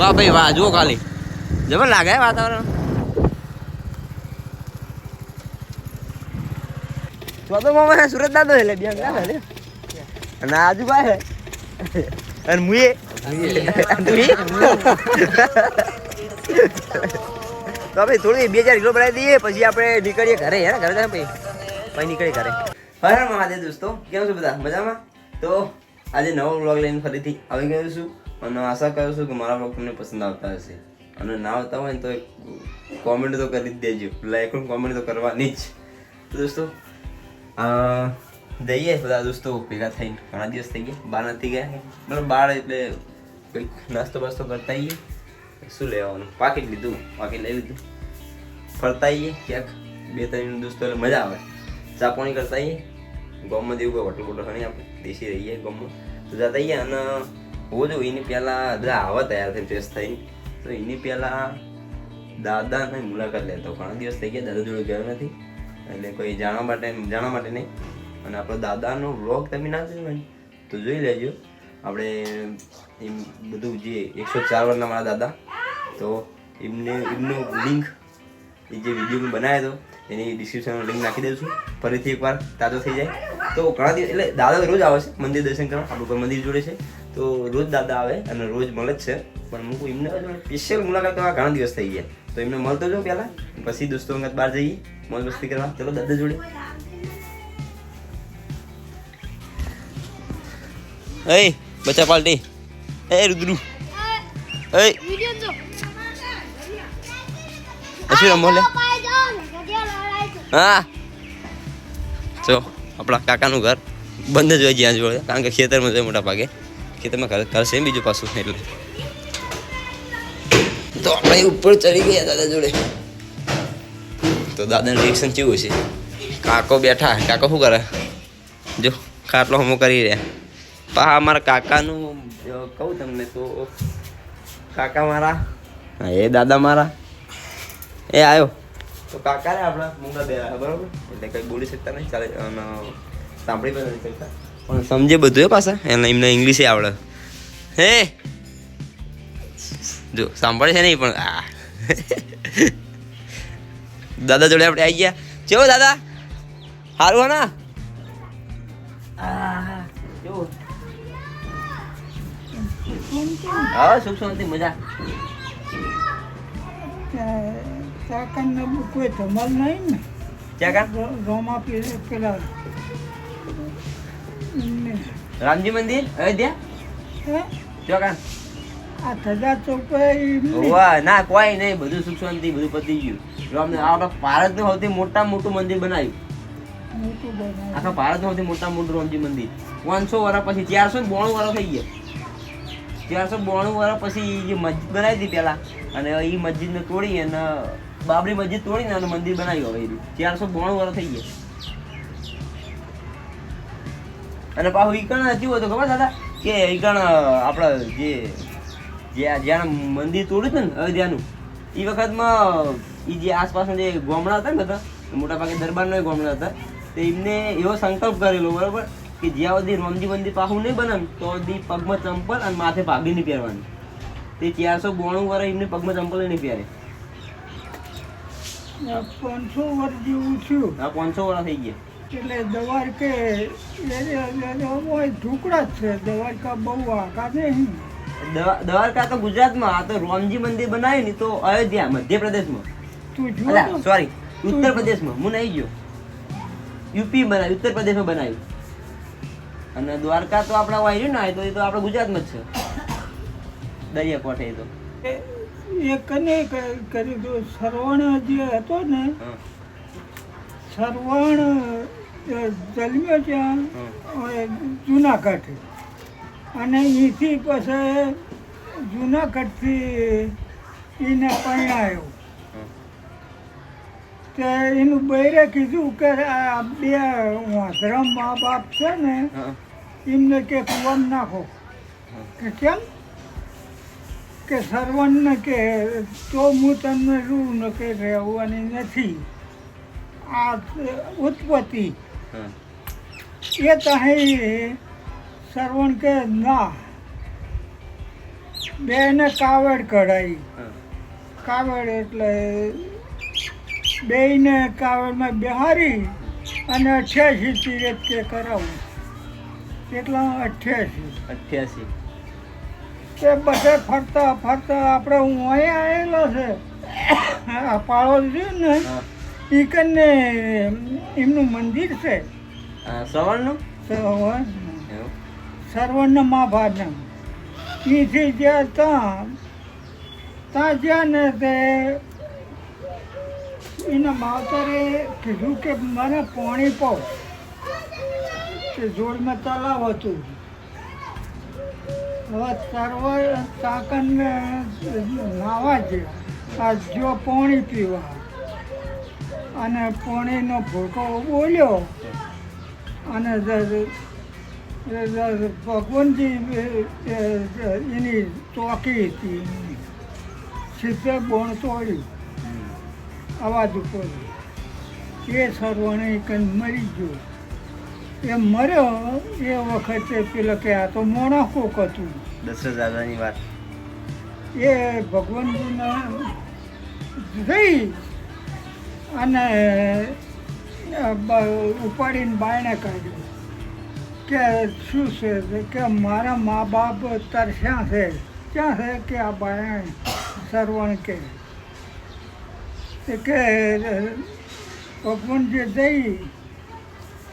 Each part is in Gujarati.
વાહ ભાઈ વાહ, જુઓ ખાલી જબર લાગે વાતાવરણ. ચોથો સુરત દાદો એટલે બે અને આજુભાઈ અને મુએ તો ભાઈ થોડી 2000 કિલો બનાવી દઈએ પછી આપણે નીકળીએ ઘરે. હે ઘરે જાય પછી નીકળીએ ઘરે. હર મહાદેવ દોસ્તો, કેમ છો બધા? મજામાં? તો આજે નવો વ્લોગ લઈને ફરીથી આવી ગયો છું અને આશા કરું છું કે મારા વ્લોગ તમને પસંદ આવતા હશે. અને ના આવતા હોય ને તો કોમેન્ટ તો કરી જ દેજો, લાઈક અને કોમેન્ટ તો કરવાની જ. તો દોસ્તો જઈએ બધા દોસ્તો ભેગા થઈને. ઘણા દિવસ થઈ ગયા, બહાર નથી ગયા. મતલબ બહાર એટલે કંઈક નાસ્તો બાસ્તો કરતા આવીએ. શું લેવાનું? પાકીટ લીધું, પાકીટ લઈ લીધું. ફરતા આવીએ ક્યાંક 2-3 દોસ્તો એટલે મજા આવે. ચા પાણી કરતા આવીએ. ગામમાં જેવું કોઈ હોટલ બોટલ ખણી આપણે દેશી રહીએ ગામમાં તો જતા આવીએ. અને હું જો એની પહેલાં બધા આવા તૈયાર થઈને ફ્રેશ થઈને તો એની પહેલાં દાદાની મુલાકાત લેતો. ઘણા દિવસ થઈ ગયા દાદા જોડે ગયો નથી એટલે કોઈ જાણવા માટે નહીં. અને આપણો દાદાનો વ્લોગ તમે ના જોયો હોય તો જોઈ લેજો. આપણે એમ બધું જે 104 વર્ષના મારા દાદા, તો એમનું લિંક એ જે વિડીયો મેં બનાવ્યો હતો એની ડિસ્ક્રિપ્શનમાં લિંક નાખી દઉં છું. ફરીથી એકવાર તાજો થઈ જાય તો ઘણા દિવસ એટલે દાદા રોજ આવે છે મંદિર દર્શન કરવા. આપણું કોઈ મંદિર જોડે છે તો રોજ દાદા આવે અને રોજ મળે જ છે. પણ હું એમને સ્પેશિયલ મુલાકાત કરવા ઘણા દિવસ થઈ ગયા તો એમને મળતો જાઉં પહેલાં, પછી દોસ્તો અંગત બહાર જઈએ મોજ મસ્તી કરવા. ચલો દાદા જોડે. એ બચ્ચા પાર્ટી, એ રુદ્રુ, એ શું રમો લે? હા જો આપણા કાકાનું ઘર બંધ જ હોય જ્યાં જોડે, કારણ કે ખેતરમાં જોઈએ મોટા ભાગે. ખેતરમાં ઘર છે બીજું પાછું એટલે. તો આપણે ઉપર ચડી ગયા દાદા જોડે. તો દાદાનું રિએક્શન કેવું છે? કાકો બેઠા. કાકો શું કરે? જો ખાટલો હમો કરી રહ્યા. પા મારા કાકાનું કહું તમને તો કાકા મારા, હા એ દાદા મારા, એ આવ્યો તો કાકા રે આપણા મૂંગા બે બરાબર, એટલે કંઈ બોલી શકતા નહીં, ચાલે સાંભળી પણ નથી શકતા, પણ સમજે બધું. એ પાછા એમને ઇંગ્લિશ આવડે. હે જો સાંભળે છે નહીં પણ આ દાદા જોડે આપણે આવી ગયા. કેવો દાદા? સારું હા કેવું? હા સુખ શાંતિ મજા. કાકાને કોઈ ધમાલ નહીં ને? ક્યાં રોમા પેલા રામજી મંદિર અયોધ્યા ચોકાન આ ધજા ચોક ના કોઈ નહીં, બધું સુખ શાંતિ બધું પતી ગયું. આપણા ભારતનું સૌથી મોટું મંદિર બનાવ્યું. આખા ભારતનું સૌથી મોટું રામજી મંદિર 500 વર્ષ પછી 492 વર્ષ થઈ ગયા. 492 વર્ષ પછી જે મસ્જિદ બનાવી હતી પેલા, અને એ મસ્જિદને તોડી અને બાબરી મસ્જિદ તોડીને અને મંદિર બનાવ્યું. હવે 492 વર્ષ થઈ ગયા. અને પાછું ઈકણ કેવું હતું ખબર દાદા કે ઈકણ આપણા જ્યાં મંદિર તોડ્યું હતું ને અયોધ્યાનું, એ વખતમાં એ જે આસપાસના જે ગામડા હતા ને બધા મોટા ભાગે દરબારના ગામડા હતા, તો એમને એવો સંકલ્પ કરેલો બરાબર કે જ્યાં સુધી રામજી મંદિર પાછું નહીં બને તો સુધી પગમાં ચંપલ અને માથે પાઘડી નહીં પહેરવાની. તે 492 વર્ષ એમને પગમાં ચંપલ નહીં પહેરે. 500 વર્ષ જેવું થયું. હા 500 વર્ષ થઈ ગયા. એટલે દ્વારકે ઢુકડા જ છે. દ્વારકા બહુ આખા નહીં. દ્વારકા તો ગુજરાતમાં, આ તો રામજી મંદિર બનાવ્યું ને તો અયોધ્યા મધ્યપ્રદેશમાં, સોરી ઉત્તર પ્રદેશમાં. હું નહીં ગયો, યુપી બનાવ્યું, ઉત્તર પ્રદેશમાં બનાવ્યું. અને દ્વારકા તો આપણા વાયરું ના તો એ તો આપણે ગુજરાતમાં જ છે, દરિયા કાંઠે. એ તો એ કને કર્યું શ્રવણ જે હતો ને, શ્રવણ જન્મ્યો ત્યાં જુનાગઢ, અને અહીંથી પછી જુનાગઢથી એને પરણાયો. તે એનું બૈરે કીધું કે આ 2 વાંધરા મા બાપ છે ને એમને કે કુવામાં નાખો. કે કેમ? કે સરવણને કે તો હું તમને રૂ ન કે રહેવાની નથી. આ ઉત્પત્તિ એ તહીં સરવણ કે ના, બેને કાવડ કઢાઈ. હા. કાવડ એટલે બેયને કાવડમાં બેહારી અને 88 તીરથ કે કરાવું. કેટલા? 88. 88. તે બધે ફરતા ફરતા આપણે હું અહીંયા આવેલો છે આ પાળો છે ને હા. એ કને એમનું મંદિર છે શ્રવણનું સર્વર્ણ મહાભારતનું. એથી જ્યાં ત્યાં જ્યાં ને તે એના માવતરે કીધું કે મને પાણી પાવ. તે જોડમાં તલાવ હતું. હવે સર્વર તાકન નાવા ગયા આ જો પાણી પીવા અને પાણીનો ભૂકો બોલ્યો અને ભગવાનજી એની ચોકી હતી સીધે બોણ તોડ્યું અવાજ ઉપર. એ સર્વણે કંઈ મરી ગયો. એ મર્યો એ વખતે પેલો કે આ તો મોણા કોક હતું. દશરથ રાજાની વાત. એ ભગવાનજીના જઈ અને ઉપાડીને બાયણે કાઢ્યું કે શું છે કે મારા મા બાપ તરસ્યા છે. ક્યાં છે કે આ બાયણે સરવણ કે ભગવાનજી જઈ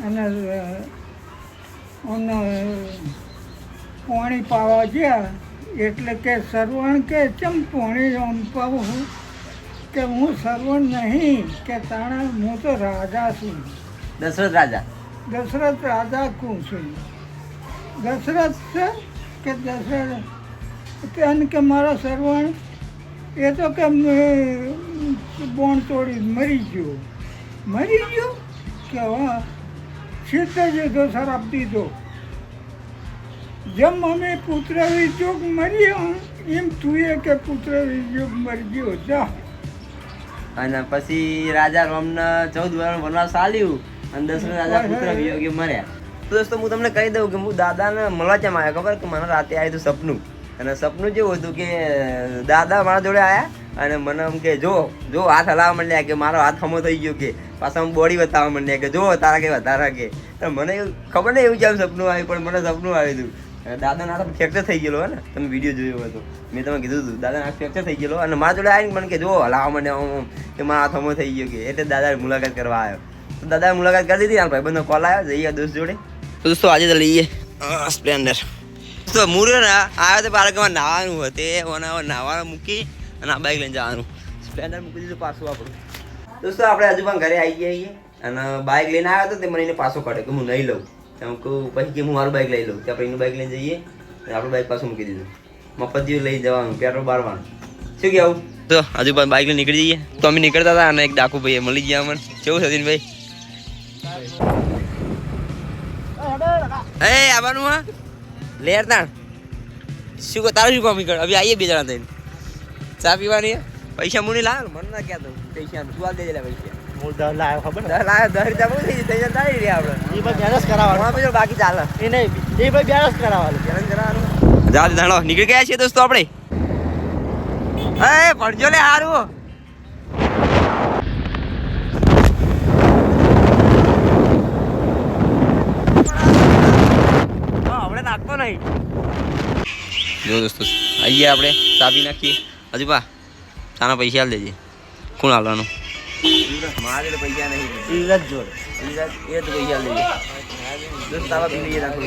અને પાણી પાવા ગયા એટલે કે સરવણ કે ચમ પાણી આમ પાવું કે હું સરવણ નહીં કે તાણે હું તો રાજા છું. દશરથ રાજા. દશરથ રાજા કહું છું. દશરથ છે કે દશરથ કે મારા સરવણ એ તો કે બોણ તોડી મરી ગયો. મરી ગયો કે હા સિદ્ધ જીધો શરાબ દીધો. જેમ અમે પુત્ર વિજોગ મર્યો એમ તું એ કે પુત્ર વિજોગ મરી ગયો જા. અને પછી રાજા રામને 14 વર્ષ વનવાસ આલ્યું અને દશરથ રાજા પુત્ર વિયોગે મર્યા. તો દોસ્તો હું તમને કહી દઉં કે હું દાદાને મળવા કેમ આવ્યો ખબર કે મને રાતે આવ્યું હતું સપનું. અને સપનું જેવું હતું કે દાદા મારા જોડે આવ્યા અને મને એમ કે જો હાથ હલાવવા માંડ્યા કે મારો હાથ હમો થઈ ગયો કે પાછા હું બોડી બતાવવા માંડ્યા કે જો તારા કે વધારા કે. મને ખબર નહીં એવું કેમ સપનું આવ્યું પણ મને સપનું આવ્યું હતું. દાદાના હાથ ફ્રેક્ચર થઈ ગયેલો હોય ને તમે વિડીયો જોયો હતો મેં તમે કીધું હતું દાદાના હાથ ફ્રેક્ચર થઈ ગયેલો અને મારા જોડે આવીને મને કે જો હલાવવા માંડ્યા કે મારા હાથ હમો થઈ ગયો કે એટલે દાદાએ મુલાકાત કરવા આવ્યો. તો દાદાએ મુલાકાત કરી દીધી ભાઈબંધનો કોલ આવ્યો જઈએ દોસ્ત જોડે. તો દોસ્તો આજે તો લઈએ સ્પ્લેન્ડર. તો મુર્યો ને આવ્યો તો પાર્કમાં નાહવાનું હતું તે નાહવાનું મૂકી અને આ બાઇક લઈને જવાનું. સ્પ્લેન્ડર મૂકી દીધું પાછું આપણું. દોસ્તો આપણે હજુ પણ ઘરે આવી ગયા અને બાઇક લઈને આવ્યો હતો તે મને એને પાછો કાઢે કે હું નહીં લઉં. એમ કહું પછી કે હું મારું બાઇક લઈ લઉં ત્યાં આપણે એનું બાઇક લઈને જઈએ અને આપણું બાઇક પાછું મૂકી દીધું. મફત જેવું લઈ જવાનું પેટ્રોલ બારવાનું શું કહેવું. તો હજુ પણ બાઇક લઈને નીકળી જઈએ. તો અમે નીકળતા હતા અને એક ડાકુ ભાઈ મળી ગયા અમને. કેવું સચિનભાઈ? એ આવવાનું હા લેર તાણ શું તારું શું કામ નીકળ. હવે આવીએ 2 જણા થઈને ચા પીવાની પૈસા મુની લાવ મને ના કહેતો પૈસા તું હાલ દેજે પૈસા. હું 10 લાવ્યો ખબર ને 10 રૂપિયા બહુ થઈ જાય તારી રે આપણે એ ભાઈ બેલેન્સ કરાવવાનું બાકી ચાલે એ નહીં એ ભાઈ બેલેન્સ કરાવવાનું જાવ ધાણો નીકળી ગયા છીએ દોસ્તો આપણે. એ પડજો લે હારું આપણે નાખતો નહીં. જો દોસ્તો આવીએ આપણે ચાબી નાખીએ. હજુ પા તાના પૈસા હાલ દેજે. કોણ હાલવાનું? મારે તો પૈસા નહીં. ઈરાજ જોડે ઈરાજ એ તો પૈસા લઈએ દોસ્ત તાવા પી લઈએ રાખો.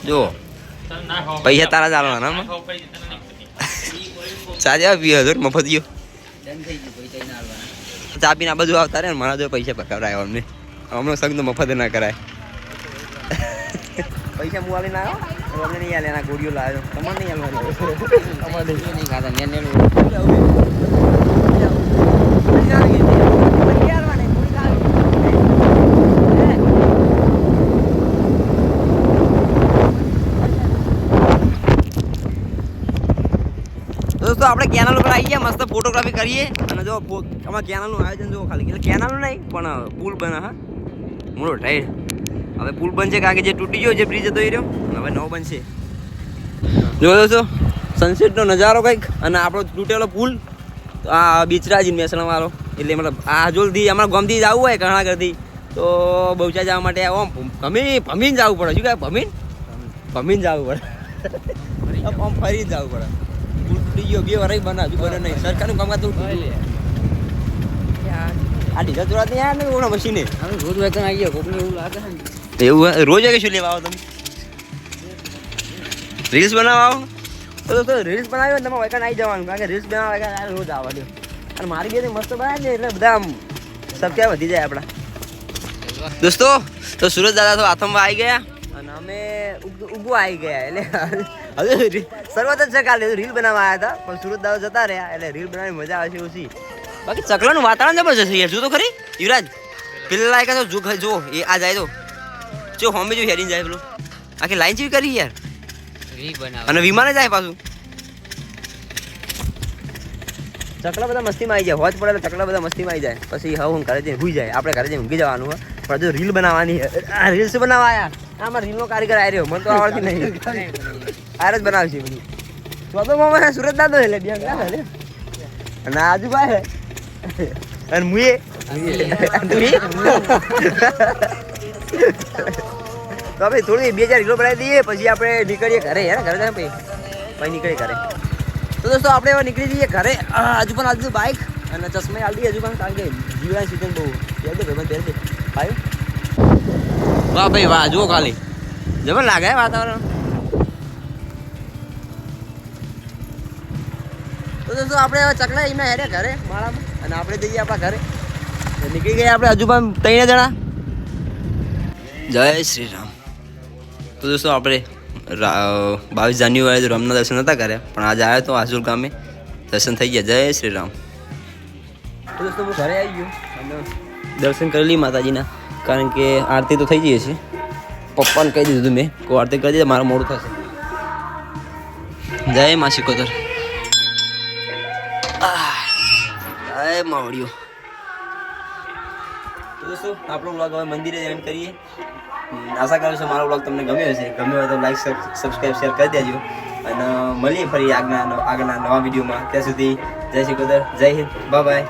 જો પૈસા તારા જ હાલવાના સાજા પીએ હતો મફત ગયો ચા પીને આ બધું આવતા રે મારા જો પૈસા પકડાય અમને હમણાં સંગ તો મફત ના કરાય. પૈસા હું આવીને આવ્યો અમને નહીં હાલે એના ગોળીઓ લાવ્યો તમારે નહીં હાલવાનું નહીં ખાતા દોસ્તો આપણે કેનાલ ઉપર આવી ગયા મસ્ત ફોટોગ્રાફી કરીએ અને જો અમારા કેનાલનું આયોજન જો ખાલી એટલે કેનાલનું નહીં પણ પુલ બને હા મોટો ટાઈડ. હવે પુલ બનશે કારણ કે જે તૂટી ગયો જે બ્રિજ હતો એ રહ્યો હવે હવે નવો બનશે. જો દોસ્તો સનસેટનો નજારો કંઈક અને આપણો તૂટેલો પુલ આ બિચરાજી મહેસાણા વાળો એટલે મતલબ આ જોલથી અમારા ગામથી જવું હોય કર્ણાગરથી તો બહુચા જવા માટે ઓમ ભમીને જવું પડે. શું કહે ભમીને જવું પડે આમ ફરીને જવું પડે. પુલ તૂટી ગયો 2 વાર બને હજુ બને નહીં. સરકારનું કામ તો આ ડીઝલ ચોરાત નહીં યાર ને ઓના મશીને રોજ વેતન આવી ગયો કોકને એવું લાગે ને એવું રોજ કે શું લેવા આવો તમે રીલ્સ બનાવવા આવો તો રીલ્સ બનાવ્યો ને તમે વેકન આવી જવાનું કારણ કે રીલ્સ બનાવવા રોજ આવવાનું અને મારી બે મસ્ત બનાવે ને એટલે બધા આમ સબસ્ક્રાઈબ વધી જાય આપણા. દોસ્તો તો સુરજ દાદા તો આથમવા આવી ગયા અને અમે ઊભું આવી ગયા એટલે હવે શરૂઆત જ છે કાલે રીલ બનાવવા આવ્યા હતા પણ સુરજ દાદા જતા રહ્યા એટલે રીલ બનાવવાની મજા આવે છે ઓછી. બાકી ચકલાનું વાતાવરણ જબરજસ્ત છે યાર. જો તો ખરી યુવરાજ પેલા એક જો એ આ જાય તો જો હોમે જો હેરીને જાય પેલું આખી લાઈન જેવી કરી યાર અને વિમાને જાય પાછું. ચકલા બધા મસ્તીમાં આવી જાય હોજ પડે એટલે ચકલા બધા મસ્તીમાં આવી જાય પછી હવે હું ઘરે જઈને ભૂઈ જાય આપણે ઘરે જઈને ઊંઘી જવાનું હોય પણ જો રીલ બનાવવાની આ રીલ્સ બનાવવા આવ્યા આમાં રીલનો કારીગર આવી રહ્યો મને તો આવડતી નહીં આર જ બનાવશે બધું તો મામા સુરત દાદો એટલે બે અને આજુભાઈ અને મુએ તો આપણે થોડી 2000 કિલો બનાવી દઈએ પછી આપણે નીકળીએ ઘરે યાર ઘરે જાય પછી નીકળીએ ઘરે. તો દોસ્તો આપણે હવે નીકળી જઈએ ઘરે. હજુ પણ આજુ બાઇક અને ચશ્મા આલતી હજુ પણ કારણ કે જીવન સીઝન બહુ પહેર દે ભાઈ પહેર દે ભાઈ. વાહ ભાઈ વાહ જુઓ ખાલી જબર લાગે વાતાવરણ. તો દોસ્તો આપણે હવે ચકલા એમના હેરે ઘરે માળામાં અને આપણે જઈએ આપણા ઘરે. નીકળી ગયા આપણે હજુ પણ 3 જણા. જય શ્રી રામ. તો દોસ્તો આપણે 22 જાન્યુઆરી રામના દર્શન નહોતા કર્યા પણ આજે આવ્યો તો આસુલ ગામે દર્શન થઈ ગયા. જય શ્રી રામ. તો દોસ્તો હું ઘરે આવી ગયો અને દર્શન કરી લી માતાજીના કારણ કે આરતી તો થઈ જઈએ છે. પપ્પાને કહી દીધું મેં કોઈ આરતી કરી દીધા મારું મોડું થશે. જય મા શિકોતર જય માવડીઓ. તો દોસ્તો આપણો વ્લોગ હવે મંદિરે એન્ડ કરીએ. આશા કરું છું મારો વ્લોગ તમને ગમ્યો હશે. ગમ્યો હોય તો લાઈક સબસ્ક્રાઈબ શેર કરી દેજો અને મળીએ ફરી આગળના નવા વિડીયોમાં. ત્યાં સુધી જય શિકોતર જય હિન્દ બાય બાય.